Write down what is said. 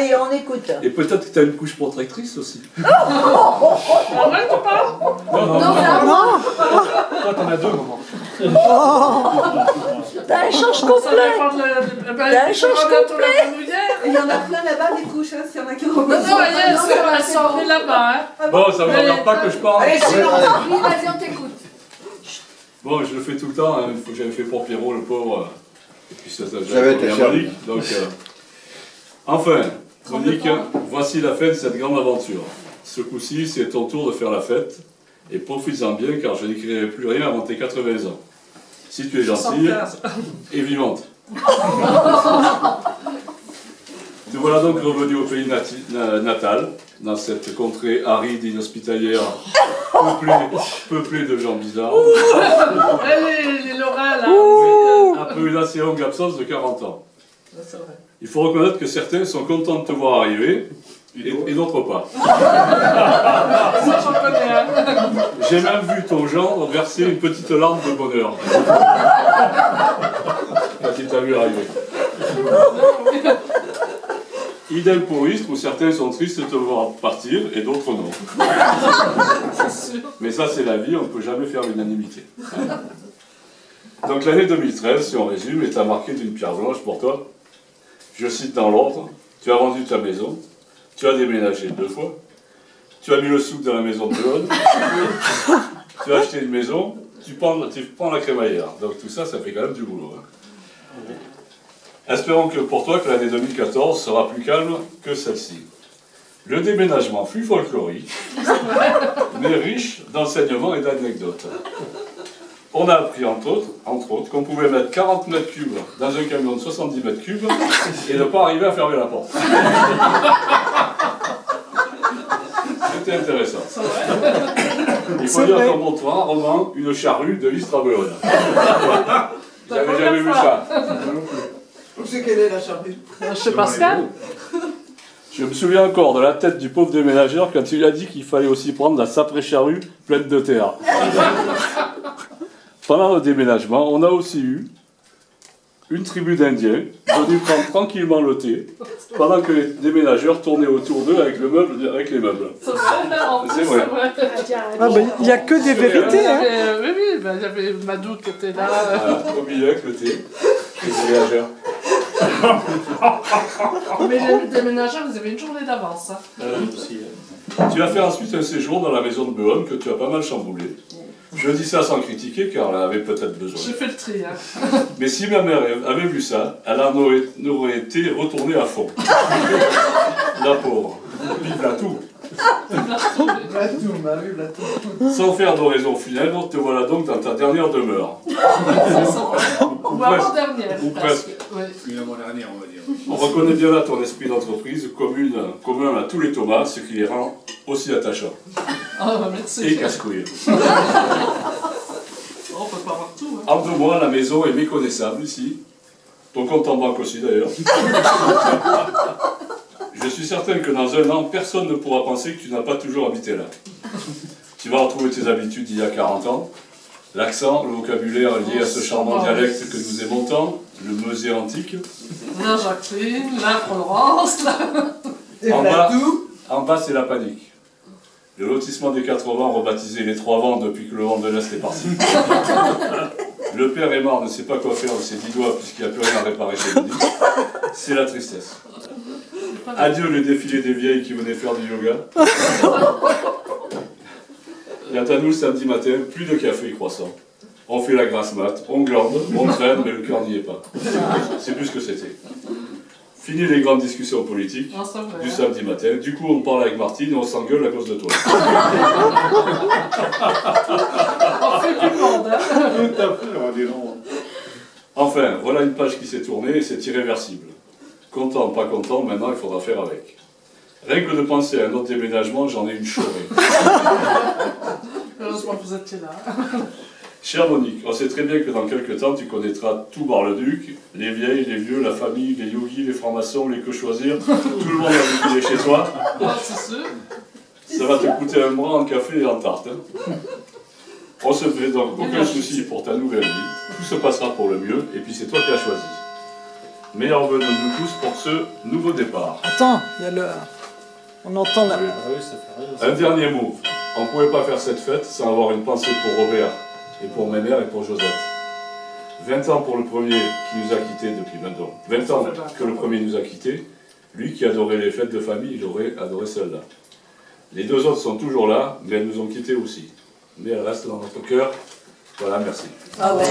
Et on écoute. Et peut-être que tu as une couche protectrice aussi. Ah ouais, tu parles? Non. Toi, t'en as deux, maman. T'as un change Ça complet. dépend de T'as un change complet. Il y en a plein là-bas des couches, hein, s'il y en a qui ont Non, elles sont mis là-bas, hein. Bon, ça ne me regarde pas que je parle. Allez, silence. Oui, vas-y, on t'écoute. Bon, je le fais tout le temps, hein. J'avais fait pour Pierrot, le pauvre. Et puis ça J'avais été cher. Monique. Donc, enfin, Monique, voici la fin de cette grande aventure. Ce coup-ci, c'est ton tour de faire la fête. Et profites-en bien, car je n'écrirai plus rien avant tes 80 ans. Si tu es gentille et vivante. Te voilà donc revenu au pays natal, dans cette contrée aride, inhospitalière, peuplée de gens bizarres. Les Lorrains, là. Après une assez longue absence de 40 ans. C'est vrai. Il faut reconnaître que certains sont contents de te voir arriver, et d'autres pas. Ça, j'en connais un. J'ai même vu ton gendre verser une petite larme de bonheur. Quand il t'a vu arriver. Idem pour Istres, où certains sont tristes de te voir partir et d'autres non. Mais ça, c'est la vie, on ne peut jamais faire l'unanimité. Donc l'année 2013, si on résume, est à marquer d'une pierre blanche pour toi. Je cite dans l'ordre: tu as vendu ta maison, tu as déménagé 2 fois, tu as mis le souk dans la maison de Léon, tu as acheté une maison, tu prends la crémaillère. Donc tout ça, ça fait quand même du boulot. Hein. Espérons que pour toi que l'année 2014 sera plus calme que celle-ci. Le déménagement fut folklorique, mais riche d'enseignements et d'anecdotes. On a appris entre autres, qu'on pouvait mettre 40 mètres cubes dans un camion de 70 mètres cubes et ne pas arriver à fermer la porte. C'était intéressant. Il faut dire qu'on montrera rarement une charrue de Istres à Bellone. J'avais jamais vu ça. Où c'est qu'elle est la charrue? Chez Pascal? Je me souviens encore de la tête du pauvre déménageur quand il lui a dit qu'il fallait aussi prendre la sacrée charrue pleine de terre. Pendant le déménagement, on a aussi eu une tribu d'Indiens venus prendre tranquillement le thé pendant que les déménageurs tournaient autour d'eux avec les meubles. C'est vrai, C'est vrai. Ah ben, il n'y a que des vérités. Hein. Oui, il y avait Madou qui était là. Au milieu avec le thé, les déménageurs. Mais les déménageurs, vous avez une journée d'avance. Hein. Tu as fait ensuite un séjour dans la maison de Béhomme que tu as pas mal chamboulé. Je dis ça sans critiquer car elle avait peut-être besoin. J'ai fait le tri. Hein. Mais si ma mère avait vu ça, elle en aurait été retournée à fond. La pauvre. Vive la toux. Sans faire d'oraison funèbre, te voilà donc dans ta dernière demeure. Ou avant-dernière. Ou presque. Oui. Une avant-dernière, on va dire. On reconnaît bien là ton esprit d'entreprise commun à tous les Thomas, ce qui les rend aussi attachants. Ah, merci. Et casse-couilles. On peut pas voir tout. Hein. En 2 mois, la maison est méconnaissable ici. Ton compte en banque aussi d'ailleurs. Je suis certain que dans 1 an, personne ne pourra penser que tu n'as pas toujours habité là. Tu vas retrouver tes habitudes d'il y a 40 ans. L'accent, le vocabulaire lié à ce charmant dialecte que nous aimons tant, le meusé antique. La Jacqueline, la Florence, En bas, c'est la panique. Le lotissement des 4 vents, rebaptisé les 3 vents depuis que le vent de l'Est est parti. Le père est mort, ne sait pas quoi faire de ses 10 doigts puisqu'il n'y a plus rien à réparer chez lui. C'est la tristesse. Adieu le défilé des vieilles qui venaient faire du yoga. Quant à nous, le samedi matin, plus de café et croissant. On fait la grasse mat, on glande, on traîne, mais le cœur n'y est pas. C'est plus ce que c'était. Fini les grandes discussions politiques du samedi matin. Du coup, on parle avec Martine et on s'engueule à cause de toi. on fait plus de monde. Hein. Tout à fait, on va dire non. Enfin, voilà une page qui s'est tournée et c'est irréversible. Content, pas content, maintenant il faudra faire avec. Rien que de penser à un autre déménagement, j'en ai une chorée. Heureusement que vous étiez là. Chère Monique, on sait très bien que dans quelques temps, tu connaîtras tout Bar-le-Duc, les vieilles, les vieux, la famille, les yogis, les francs-maçons, les que choisir, tout le monde va venir chez toi. Ah, c'est sûr. Ça va te coûter un bras en café et en tarte. Hein. On se fait donc aucun souci pour ta nouvelle vie. Tout se passera pour le mieux, et puis c'est toi qui as choisi. Meilleurs vœux de nous tous pour ce nouveau départ. Attends, il y a le... On entend là. Un dernier mot. On ne pouvait pas faire cette fête sans avoir une pensée pour Robert et pour mes mères et pour Josette. 20 ans pour le premier qui nous a quittés depuis 20 ans. 20 ans que le premier nous a quittés. Lui qui adorait les fêtes de famille, il aurait adoré celle-là. Les deux autres sont toujours là, mais elles nous ont quittés aussi. Mais elles restent dans notre cœur. Voilà, merci. Ah ouais.